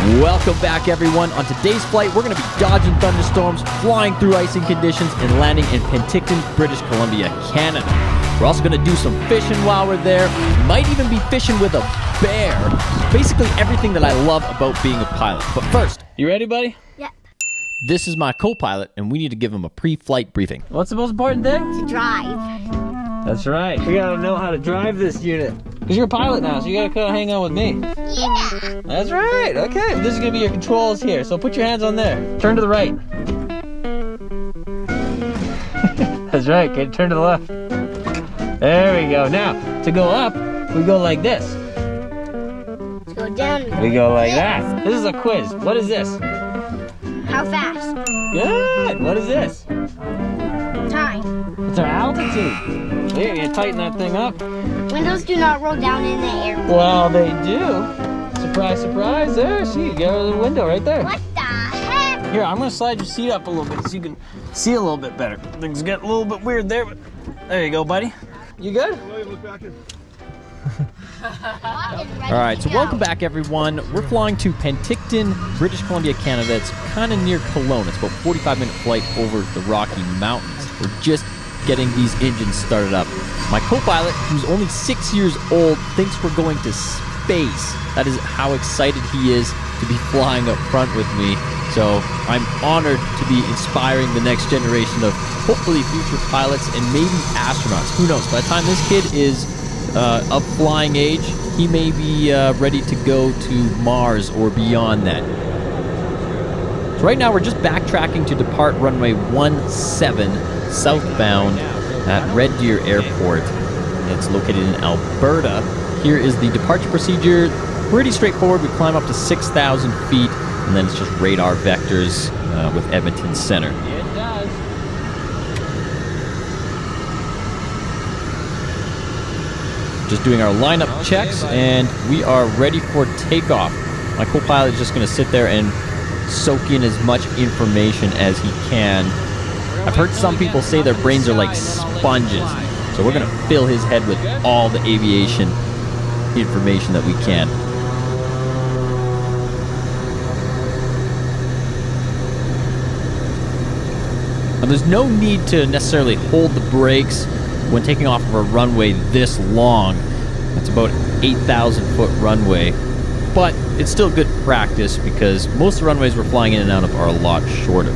Welcome back, everyone. On today's flight, we're going to be dodging thunderstorms, flying through icing conditions, and landing in Penticton, British Columbia, Canada. We're also going to do some fishing while we're there. Might even be fishing with a bear. Basically everything that I love about being a pilot. But first, you ready, buddy? Yep. This is my co-pilot, and we need to give him a pre-flight briefing. What's the most important thing? To drive. That's right. We got to know how to drive this unit. Because you're a pilot now, so you got to kind of hang out with me. Yeah. That's right. Okay. This is going to be your controls here. So put your hands on there. Turn to the right. That's right. Okay, turn to the left. There we go. Now, to go up, we go like this. To go down. We go like that. This is a quiz. What is this? How fast? Good. What is this? Time. It's our altitude. Here, you tighten that thing up. Windows do not roll down in the air. Well, they do. Surprise, surprise. There, see, you got the window right there. What the heck? Here, I'm going to slide your seat up a little bit so you can see a little bit better. Things get a little bit weird there, but there you go, buddy. You good? Alright, so welcome back, everyone. We're flying to Penticton, British Columbia, Canada. It's kind of near Kelowna. It's about a 45-minute flight over the Rocky Mountains. We're just getting these engines started up. My co-pilot, who's only 6 years old, thinks we're going to space. That is how excited he is to be flying up front with me. So I'm honored to be inspiring the next generation of hopefully future pilots and maybe astronauts. Who knows? By the time this kid is of flying age, he may be ready to go to Mars or beyond that. So right now we're just backtracking to depart runway 17 southbound at Red Deer Airport. It's located in Alberta. Here is the departure procedure. Pretty straightforward. We climb up to 6,000 feet, and then it's just radar vectors with Edmonton Center. It does. Just doing our lineup checks, and we are ready for takeoff. My co-pilot is just going to sit there and soak in as much information as he can. I've heard some people say their brains are like sponges, so we're going to fill his head with all the aviation information that we can. Now, there's no need to necessarily hold the brakes when taking off of a runway this long. It's about 8,000 foot runway, but it's still good practice because most of the runways we're flying in and out of are a lot shorter.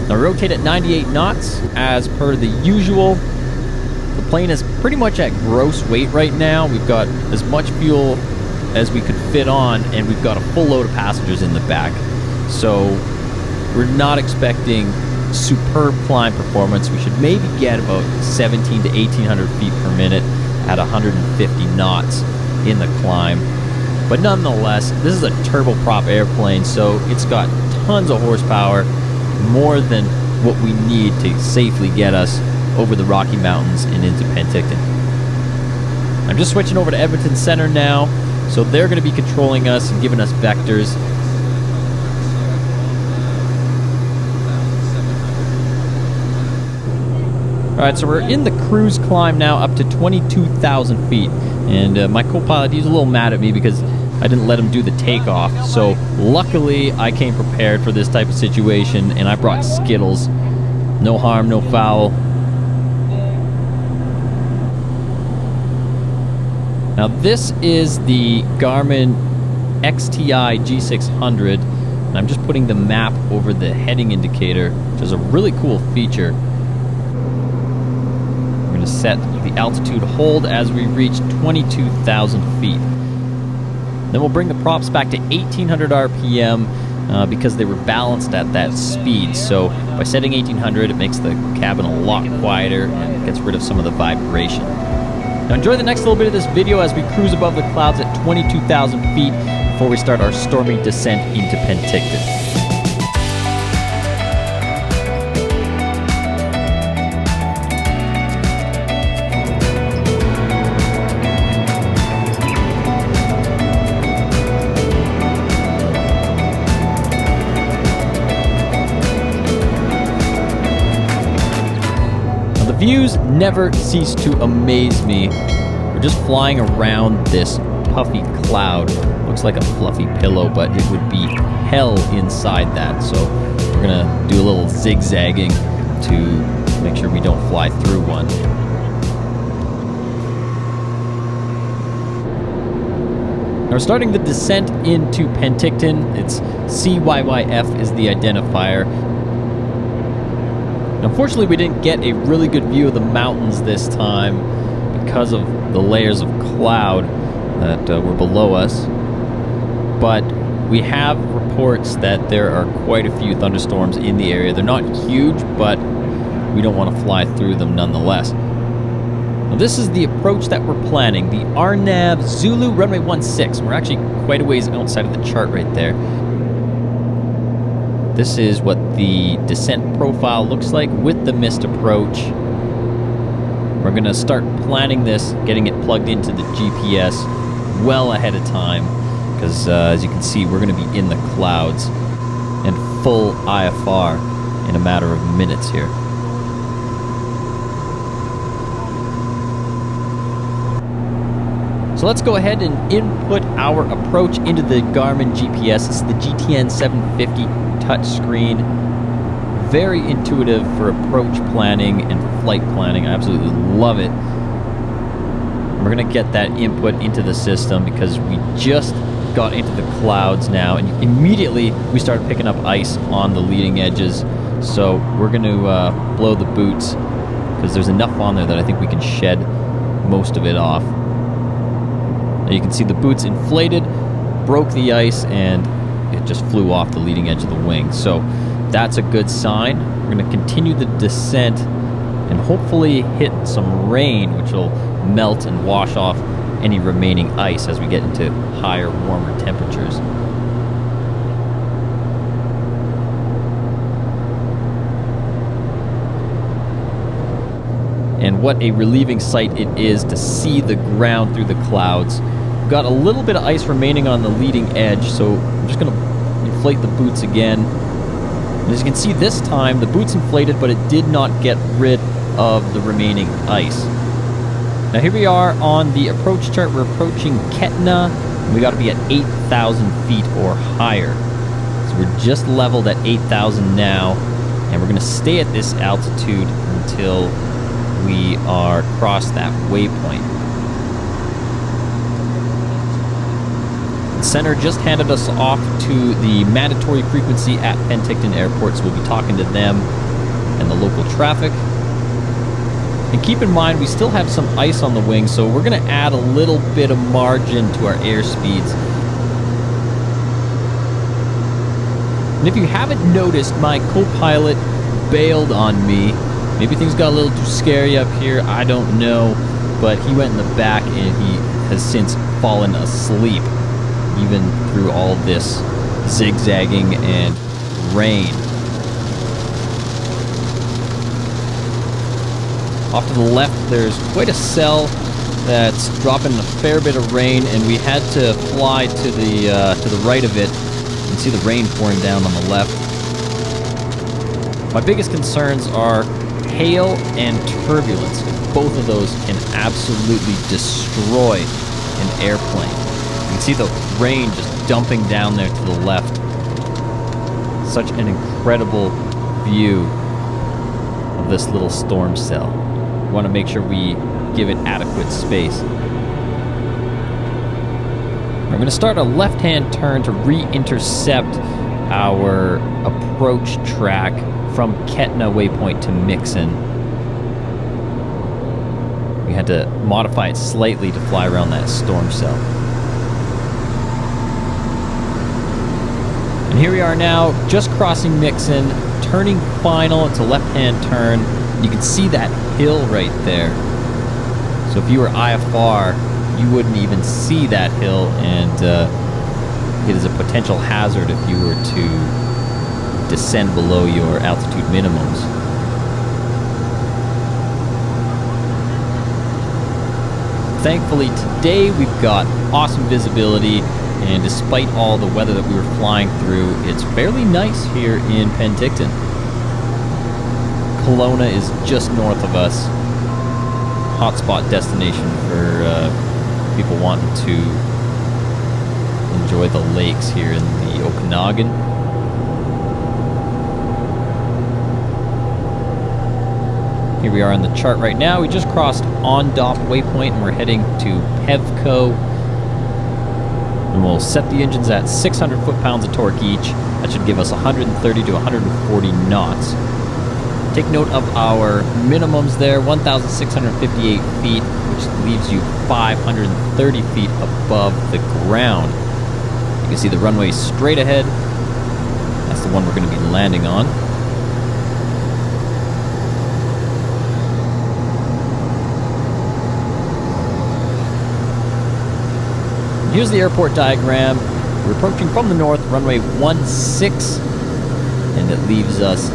Now, we rotate at 98 knots as per the usual. The plane is pretty much at gross weight right now. We've got as much fuel as we could fit on, and we've got a full load of passengers in the back. So we're not expecting superb climb performance. We should maybe get about 17 to 1,800 feet per minute at 150 knots in the climb. But nonetheless, this is a turboprop airplane, so it's got tons of horsepower, more than what we need to safely get us over the Rocky Mountains and into Penticton. I'm just switching over to Edmonton Center now, so they're going to be controlling us and giving us vectors. Alright, so we're in the cruise climb now up to 22,000 feet. And my co-pilot, he's a little mad at me because I didn't let him do the takeoff. So luckily, I came prepared for this type of situation, and I brought Skittles. No harm, no foul. Now this is the Garmin XTI G600. And I'm just putting the map over the heading indicator, which is a really cool feature. To set the altitude hold as we reach 22,000 feet. Then we'll bring the props back to 1,800 RPM because they were balanced at that speed. So by setting 1,800, it makes the cabin a lot quieter and gets rid of some of the vibration. Now enjoy the next little bit of this video as we cruise above the clouds at 22,000 feet before we start our stormy descent into Penticton. Views never cease to amaze me. We're just flying around this puffy cloud Looks like a fluffy pillow, but it would be hell inside that. So we're gonna do a little zigzagging to make sure we don't fly through one. Now we're starting the descent into Penticton. It's CYYF is the identifier. Unfortunately, we didn't get a really good view of the mountains this time because of the layers of cloud that were below us. But we have reports that there are quite a few thunderstorms in the area. They're not huge, but we don't want to fly through them nonetheless. Now this is the approach that we're planning, the RNAV Zulu runway 16. We're actually quite a ways outside of the chart right there. This is what the descent profile looks like with the missed approach. We're going to start planning this, getting it plugged into the GPS well ahead of time, because as you can see, we're going to be in the clouds and full IFR in a matter of minutes here. So let's go ahead and input our approach into the Garmin GPS. This is the GTN 750 touchscreen. Very intuitive for approach planning and flight planning. I absolutely love it. We're going to get that input into the system because we just got into the clouds now, and immediately we started picking up ice on the leading edges. So we're going to blow the boots because there's enough on there that I think we can shed most of it off. Now you can see the boots inflated, broke the ice, and it just flew off the leading edge of the wing. So that's a good sign. We're going to continue the descent and hopefully hit some rain, which will melt and wash off any remaining ice as we get into higher, warmer temperatures. And what a relieving sight it is to see the ground through the clouds. We've got a little bit of ice remaining on the leading edge, so I'm just going to inflate the boots again. And as you can see this time, the boots inflated, but it did not get rid of the remaining ice. Now here we are on the approach chart. We're approaching Ketna. We got to be at 8,000 feet or higher. So we're just leveled at 8,000 now, and we're going to stay at this altitude until we are across that waypoint. The center just handed us off to the mandatory frequency at Penticton Airport, so we'll be talking to them and the local traffic. And keep in mind, we still have some ice on the wing, so we're going to add a little bit of margin to our airspeeds. And if you haven't noticed, my co-pilot bailed on me. Maybe things got a little too scary up here, I don't know. But he went in the back and he has since fallen asleep, even through all this zigzagging and rain. Off to the left, there's quite a cell that's dropping a fair bit of rain, and we had to fly to the right of it. You can see the rain pouring down on the left. My biggest concerns are hail and turbulence. Both of those can absolutely destroy an airplane. You can see the rain just dumping down there to the left. Such an incredible view of this little storm cell. We want to make sure we give it adequate space. We're going to start a left-hand turn to re-intercept our approach track from Ketna waypoint to Mixon. We had to modify it slightly to fly around that storm cell. And here we are now, just crossing Mixon, turning final. It's a left-hand turn. You can see that hill right there. So if you were IFR, you wouldn't even see that hill, and it is a potential hazard if you were to descend below your altitude minimums. Thankfully today we've got awesome visibility, and despite all the weather that we were flying through, it's fairly nice here in Penticton. Kelowna is just north of us. Hotspot destination for people wanting to enjoy the lakes here in the Okanagan. Here we are on the chart right now. We just crossed on-dock waypoint and we're heading to Pevco. And we'll set the engines at 600 foot-pounds of torque each. That should give us 130 to 140 knots. Take note of our minimums there, 1,658 feet, which leaves you 530 feet above the ground. You can see the runway straight ahead. That's the one we're going to be landing on. Here's the airport diagram. We're approaching from the north, runway 16, and it leaves us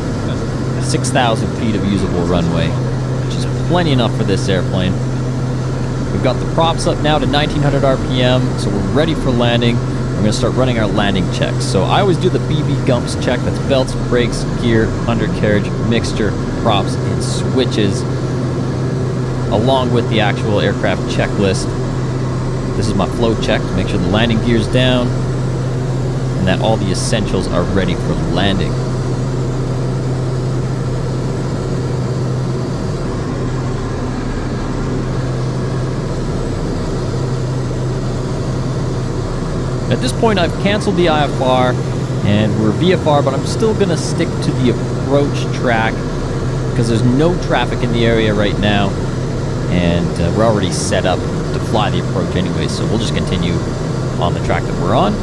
6,000 feet of usable runway, which is plenty enough for this airplane. We've got the props up now to 1900 RPM, so we're ready for landing. We're going to start running our landing checks. So I always do the BB Gumps check. That's belts, brakes, gear, undercarriage, mixture, props, and switches, along with the actual aircraft checklist. This is my flow check to make sure the landing gear's down and that all the essentials are ready for landing. At this point, I've canceled the IFR and we're VFR, but I'm still going to stick to the approach track because there's no traffic in the area right now, and we're already set up to fly the approach anyway, so we'll just continue on the track that we're on.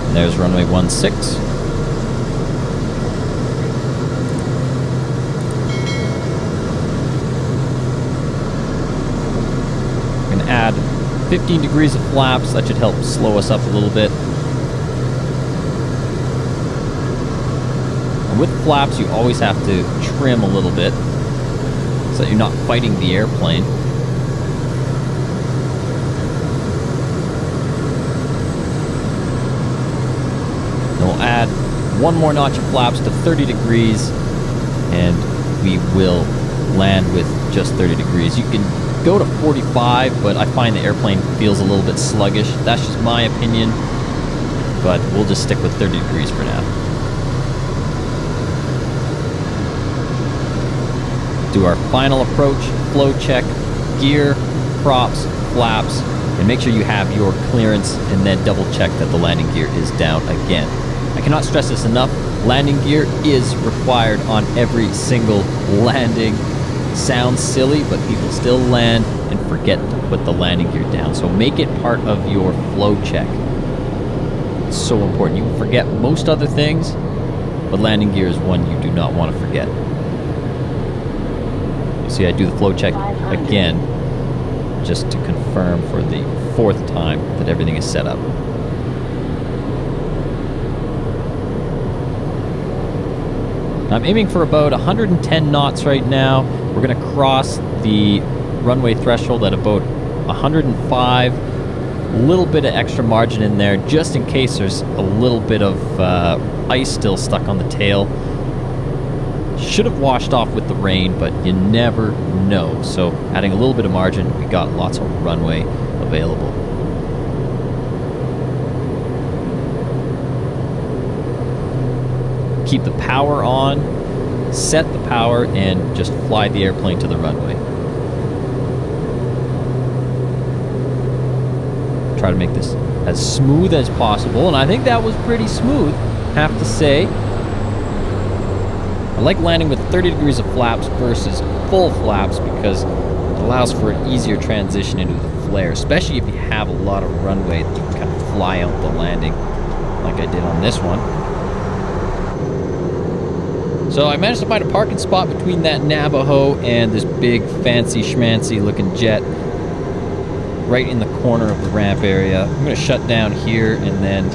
And there's runway 16. We're going to add 15 degrees of flaps. That should help slow us up a little bit. With flaps, you always have to trim a little bit so that you're not fighting the airplane. Then we'll add one more notch of flaps to 30 degrees, and we will land with just 30 degrees. You can go to 45, but I find the airplane feels a little bit sluggish. That's just my opinion, but we'll just stick with 30 degrees for now. Do our final approach, flow check, gear, props, flaps, and make sure you have your clearance, and then double check that the landing gear is down again. I cannot stress this enough, landing gear is required on every single landing. Sounds silly, but people still land and forget to put the landing gear down. So make it part of your flow check. It's so important. You can forget most other things, but landing gear is one you do not want to forget. See, I do the flow check again just to confirm for the 4th time that everything is set up. I'm aiming for about 110 knots right now. We're going to cross the runway threshold at about 105. A little bit of extra margin in there just in case there's a little bit of ice still stuck on the tail. Should have washed off with the rain, but you never know. So adding a little bit of margin, we got lots of runway available. Keep the power on, set the power, and just fly the airplane to the runway. Try to make this as smooth as possible, and I think that was pretty smooth, have to say. I like landing with 30 degrees of flaps versus full flaps because it allows for an easier transition into the flare, especially if you have a lot of runway that you can kind of fly out the landing like I did on this one. So I managed to find a parking spot between that Navajo and this big fancy schmancy looking jet right in the corner of the ramp area. I'm going to shut down here, and then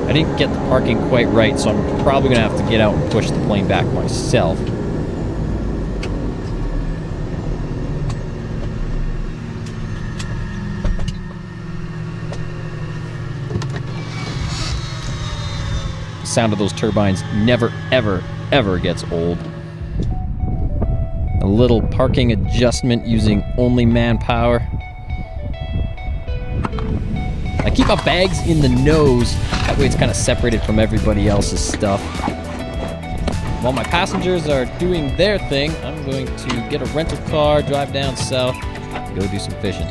I didn't get the parking quite right, so I'm probably going to have to get out and push the plane back myself. The sound of those turbines never, ever ever gets old. A little parking adjustment using only manpower. I keep my bags in the nose, that way it's kind of separated from everybody else's stuff. While my passengers are doing their thing, I'm going to get a rental car, drive down south, and go do some fishing.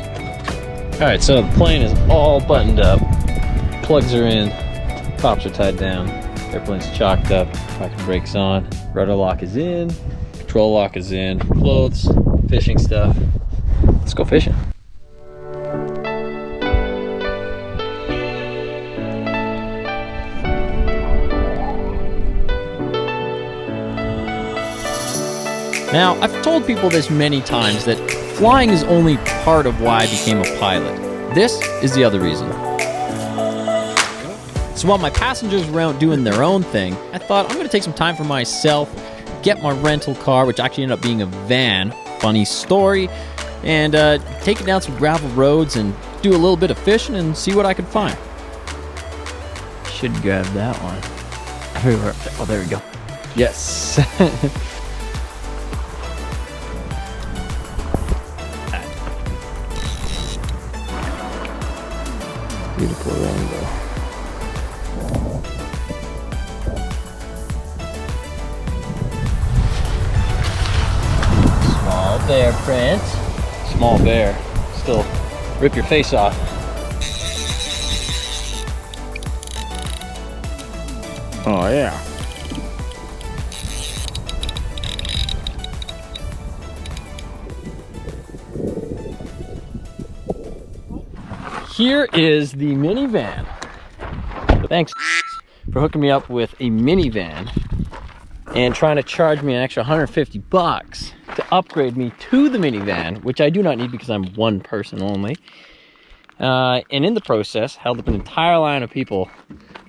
Alright, so the plane is all buttoned up. Plugs are in, props are tied down, airplane's chalked up, parking brakes on, rudder lock is in, control lock is in, clothes, fishing stuff. Let's go fishing. Now, I've told people this many times that flying is only part of why I became a pilot. This is the other reason. So while my passengers were out doing their own thing, I thought I'm going to take some time for myself, get my rental car, which actually ended up being a van, funny story, and take it down some gravel roads and do a little bit of fishing and see what I could find. Should grab that one. Oh, there we go. Yes. Beautiful rainbow. Small bear print. Small bear. Still rip your face off. Oh yeah. Here is the minivan. Thanks for hooking me up with a minivan and trying to charge me an extra 150 bucks to upgrade me to the minivan, which I do not need because I'm one person only. And in the process, held up an entire line of people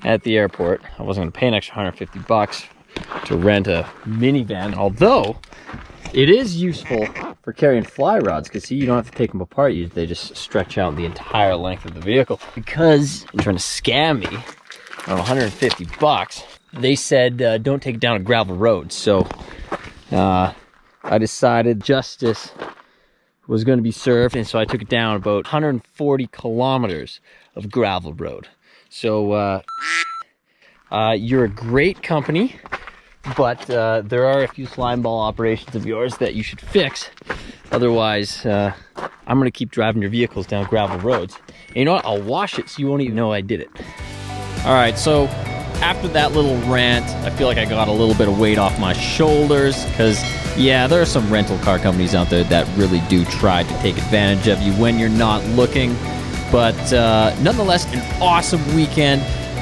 at the airport. I wasn't going to pay an extra 150 bucks to rent a minivan, although it is useful for carrying fly rods, because see, you don't have to take them apart. They just stretch out the entire length of the vehicle. Because they're trying to scam me on 150 bucks, they said don't take it down a gravel road. So I decided justice was going to be served, and so I took it down about 140 kilometers of gravel road. So you're a great company, but there are a few slime ball operations of yours that you should fix. Otherwise, I'm going to keep driving your vehicles down gravel roads. And you know what? I'll wash it so you won't even know I did it. All right, so after that little rant, I feel like I got a little bit of weight off my shoulders, because yeah, there are some rental car companies out there that really do try to take advantage of you when you're not looking. But nonetheless, an awesome weekend.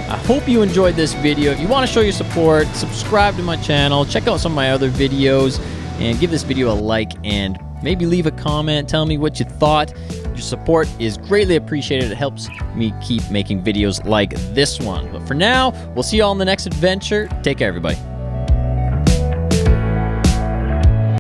I hope you enjoyed this video. If you want to show your support, subscribe to my channel, check out some of my other videos, and give this video a like, and maybe leave a comment, tell me what you thought. Your support is greatly appreciated. It helps me keep making videos like this one. But for now, we'll see you all in the next adventure. Take care, everybody.